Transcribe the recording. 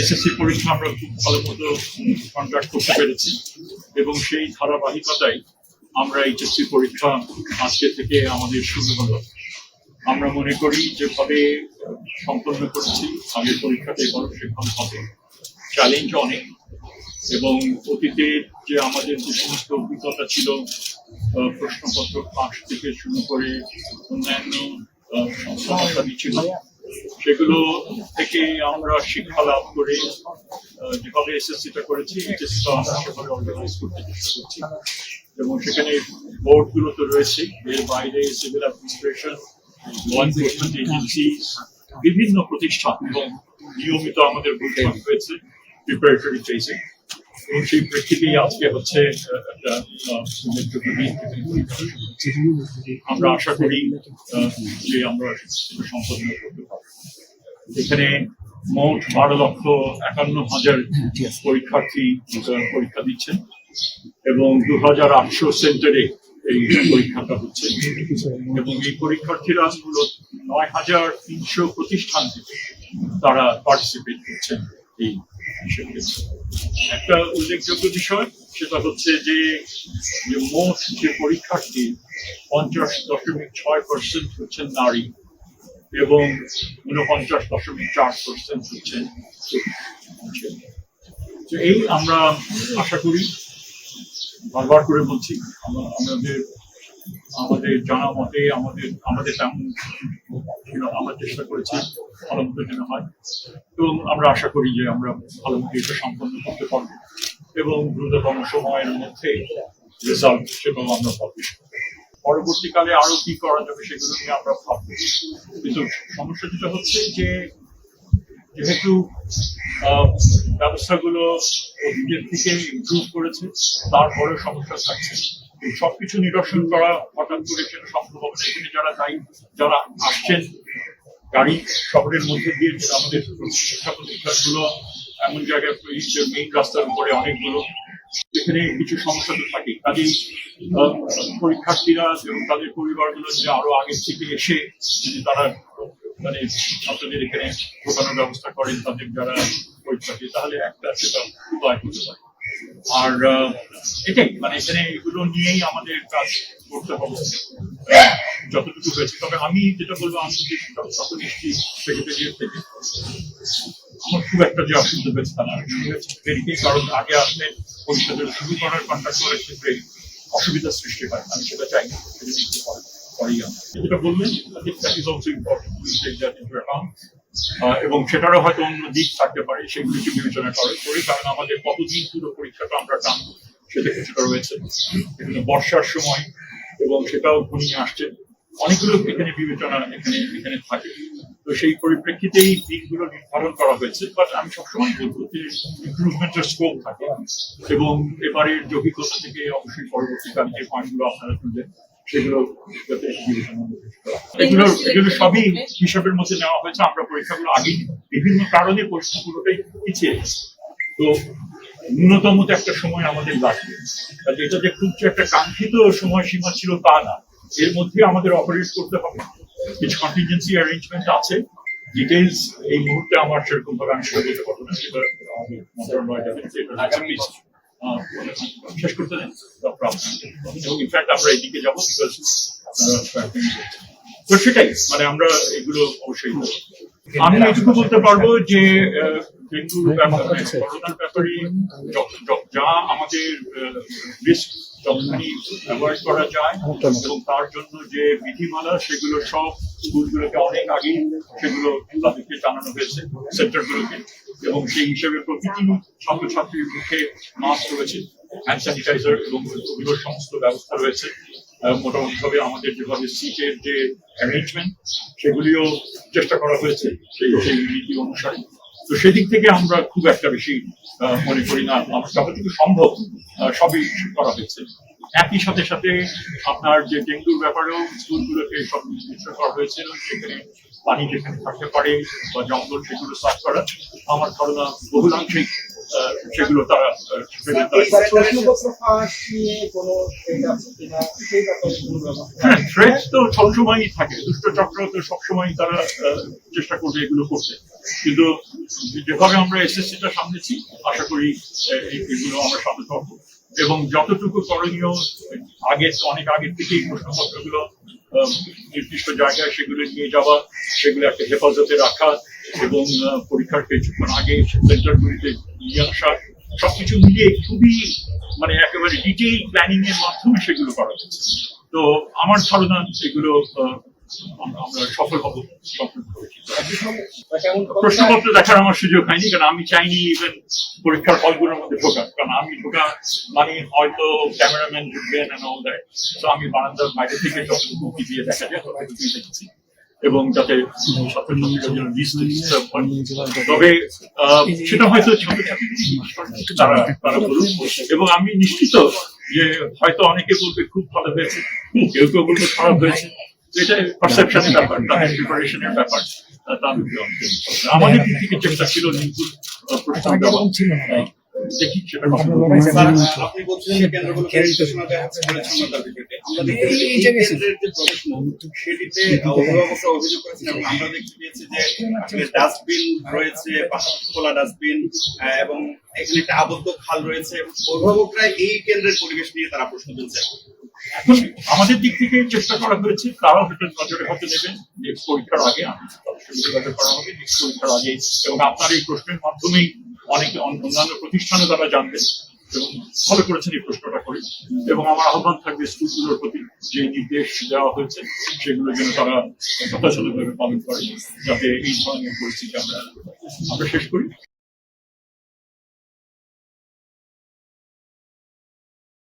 SSC পরীক্ষা আমরা খুব ভালো মতো কন্ডাক্ট করতে পেরেছি এবং সেই ধারাবাহিকতায় আমরা এইচএসসি পরীক্ষা আজকে থেকে আমাদের শুরু হলো। আমরা মনে করি যেভাবে সম্পন্ন করেছি আগের পরীক্ষাতে এবারও সেভাবে হবে। চ্যালেঞ্জ অনেক এবং অতীতের যে আমাদের যে সমস্ত অভিজ্ঞতা ছিল, প্রশ্নপত্র ফাঁস থেকে শুরু করে অন্যান্য সমস্যা ছিল, সেগুলো থেকে আমরা শিক্ষা লাভ করে যেভাবে এসএসসিটা করেছি এইচএসসিটা আমরা সেভাবে অর্গানাইজ করতে চেষ্টা করছি। এবং সেখানে বোর্ডগুলো তো রয়েছে, এর বাইরে civil administration, law enforcement agency, বিভিন্ন প্রতিষ্ঠান এবং নিয়মিত আমাদের বৈঠক হয়েছে প্রিপারেটরি ফেজে। এবং সেই প্রেক্ষিতেই আজকে হচ্ছে একটা আমরা আশা করি যে আমরা সম্পন্ন করতে পারবো। এখানে মোট 12,51,000 পরীক্ষার্থী পরীক্ষা দিচ্ছেন এবং 2,800 সেন্টারে এই পরীক্ষাটা হচ্ছে এবং এই পরীক্ষার্থীরা মূলত 9,300 প্রতিষ্ঠান থেকে তারা পার্টিসিপেট করছেন। এই একটা উল্লেখযোগ্য বিষয় সেটা হচ্ছে যে মোট যে পরীক্ষার্থী 50.6% হচ্ছেন নারী এবং 49.4% হচ্ছেন। এই আমরা আশা করি, বারবার করে বলছি, আমাদের জানা মতে আমাদের তেমন আমরা চেষ্টা করেছি ভালো মতো যেন হয় এবং আমরা আশা করি যে আমরা ভালো মতো এটা সম্পন্ন করতে পারবো এবং দ্রুততম সময়ের মধ্যে রেজাল্ট সেটাও আমরা পাবো। পরবর্তীকালে আরো কি করা যাবে সেগুলো নিয়ে আমরা ভাববো। কিন্তু সমস্যা যেটা হচ্ছে যে যেহেতু ব্যবস্থাগুলো অতীতের থেকে ইমপ্রুভ করেছে, তারপরে সমস্যা থাকছে। সবকিছু নিরসন করা হঠাৎ করে সেটা সম্ভব হবে না। এখানে যারা আসছেন গাড়ি শহরের মধ্যে দিয়ে, আমাদের শিক্ষা প্রতিষ্ঠানগুলো এমন জায়গায় মেইন রাস্তার উপরে অনেকগুলো, এখানে কিছু সমস্যা তো থাকে। কাজেই পরীক্ষার্থীরা এবং তাদের পরিবারগুলো যে আরো আগের থেকে এসে যদি তারা মানে ছাত্রদের এখানে ঢোকানোর ব্যবস্থা করেন, তাদের যারা পরীক্ষার্থী, তাহলে একটা সেটা উপায় হতে পারে। আর এটাই মানে এখানে এগুলো নিয়েই আমাদের কাজ করতে হবে যতটুকু হয়েছে। তবে আমি যেটা বলবো, আমি যত নিশ্চিত সেক্রেটারিয়েট থেকে আমার খুব একটা যে অসুবিধা হয়েছে তা না। দেরিতেই, কারণ আগে আসলে পরীক্ষাটা শুরু করার কন্ট্যাক্ট করার ক্ষেত্রে অসুবিধার সৃষ্টি হয়। আমি সেটা চাই না, পরেই আমরা যেটা বললেন এবং সেটারও হয়তো অন্য দিক থাকতে পারে, সেগুলিকে বিবেচনা করি। কারণ আমাদের কতদিন পুরো পরীক্ষাটা আমরা টানবো সেটা কিছুটা রয়েছে, এখানে বর্ষার সময় এবং সেটাও ঘনিয়ে আসছে, অনেকগুলো এখানে বিবেচনা এখানে থাকে। তো সেই পরিপ্রেক্ষিতেই দিকগুলো নির্ধারণ করা হয়েছে। বাট আমি সবসময় বলবো যে ইমপ্রুভমেন্টের স্কোপ থাকে এবং এবারের অভিজ্ঞতা থেকে অবশ্যই পরবর্তীকালে যে পয়েন্টগুলো আপনারা তুলবেন সেগুলো এগুলো সবই হিসাবের মধ্যে নেওয়া হয়েছে। আমরা পরীক্ষাগুলো আগে বিভিন্ন কারণে পরীক্ষাগুলোটাই পিছিয়ে গেছে, তো ন্যূনতম তো একটা সময় আমাদের লাগবে। এটা যে খুব একটা কাঙ্ক্ষিত সময়সীমা ছিল তা না, এর মধ্যে আমাদের অপারেট করতে হবে। কিছু কন্টিনজেন্সি অ্যারেঞ্জমেন্ট আছে, ডিটেইলস এই মুহূর্তে আমার সেরকম ভাবে আমি সেটা বলতে পারবো না, সেটা আমাদের মন্ত্রণালয় যাবে শেষ করতে দেন। এবং ইনফ্যাক্ট আমরা এইদিকে যাবো, তো সেটাই মানে আমরা এগুলো অবশ্যই আমি এটুকু বলতে পারবো যে ডেঙ্গুর ব্যাপারে, করোনার ব্যাপারে যা আমাদের রিস্ক যতখানি অ্যাভয়েড করা যায় এবং তার জন্য যে বিধিমালা সেগুলো সব স্কুলগুলোকে অনেক আগে সেগুলো তাদেরকে জানানো হয়েছে, সেন্টারগুলোকে, এবং সেই হিসেবে প্রতিটি ছাত্রছাত্রীর মুখে মাস্ক রয়েছে, হ্যান্ড স্যানিটাইজার এবং ওগুলোর সমস্ত ব্যবস্থা রয়েছে। মোটামুটি ভাবে আমাদের যেভাবে সিটের যে অ্যারেঞ্জমেন্ট সেগুলিও চেষ্টা করা হয়েছে সেই নীতি অনুসারে। তো সেদিক থেকে আমরা খুব একটা বেশি মনে করি না, আমার যতটুকু সম্ভব সবই করা হয়েছে। একই সাথে সাথে আপনার যে ডেঙ্গুর ব্যাপারেও স্কুলগুলোকে সব নির্দিষ্ট করা হয়েছিল, সেখানে পানি যেখানে থাকতে পারে বা জঙ্গল সেগুলো সাফ করা। আমার ধারণা বহুলাংশেই সেগুলো তারা প্রশ্নপত্র ফাঁস নিয়ে কোনো threat আছে কিনা সেই ব্যাপারে কোনো ব্যবস্থা হ্যাঁ, থ্রেট তো সবসময়ই থাকে, দুষ্ট চক্র তো সবসময় তারা চেষ্টা করবে এগুলো করতে, কিন্তু যেভাবে আমরা এসএসসিটা সামনেছি আশা করি এগুলো আমরা সামনে পাবো, এবং যতটুকু করণীয় অনেক আগের থেকেই প্রশ্নপত্রগুলো নির্দিষ্ট জায়গায় সেগুলো নিয়ে যাওয়া, সেগুলো একটা হেফাজতে রাখা এবং পরীক্ষার কিছুক্ষণ আগে সেন্টারগুলিতে নিয়ে আসা, সবকিছু মিলিয়ে খুবই মানে একেবারে ডিটেইল প্ল্যানিং এর মাধ্যমে সেগুলো করা হয়েছে। তো আমার ধারণা এগুলো আমরা সফল হবো। প্রশ্নপত্র দেখার আমার সুযোগ হয়নি, কারণ আমি চাইনি ইভেন পরীক্ষার হলগুলোর মধ্যে ঢোকা, কারণ আমি ঢোকা মানে হয়তো ক্যামেরাম্যান ঢুকবেন তো আমি বারান্দার বাইরে থেকে যতটুকু দিয়ে দেখা যায় ততটুকুই দেখেছি, এবং যাতে ছাত্রছাত্রীরা যেন ডিস্টার্ব হয়। তবে সেটা হয়তো ছাত্রছাত্রী তারা বলুন, এবং আমি নিশ্চিত যে হয়তো অনেকে বলবে খুব ভালো হয়েছে, কেউ কেউ বলবে খারাপ হয়েছে, এটা পারসেপশনের ব্যাপার, তাদের প্রিপারেশনের ব্যাপার। আমাদের দিক থেকে চেষ্টা ছিল নির্ভুল প্রশ্ন দেওয়া, দেখি সেটা আপনি বলছেন যে কেন্দ্রগুলো পরিচালনা পরিচ্ছন্নতার বিষয়টি আমরা দেখি এই কেন্দ্রের যে প্রশ্ন সেটিতে অভিভাবকরা অভিযোগ করেছেন, এবং আমরা দেখতে পেয়েছি যে আসলে ডাস্টবিন রয়েছে, পাশাপাশি খোলা ডাস্টবিন, এবং এখানে একটা আবদ্ধ খাল রয়েছে। অভিভাবকরা এই কেন্দ্রের পরিবেশ নিয়ে তারা প্রশ্ন তুলছে। এখন আমাদের দিক থেকে চেষ্টা করা হয়েছে, তারাও সেটা নজরে হতে নেবেন যে পরীক্ষার আগে যোগাযোগ করা হবে পরীক্ষার আগে, এবং আপনার এই প্রশ্নের মাধ্যমেই অনেকে অন্যান্য প্রতিষ্ঠানে তারা জানবেন, এবং ভালো করেছেন এই প্রশ্নটা করে। এবং আমার আহ্বান থাকবে স্কুলগুলোর প্রতি যে নির্দেশ দেওয়া হয়েছে সেগুলো যেন তারা যথাযথভাবে পালন করে, যাতে এই ধরনের পরিস্থিতি আমরা শেষ করি।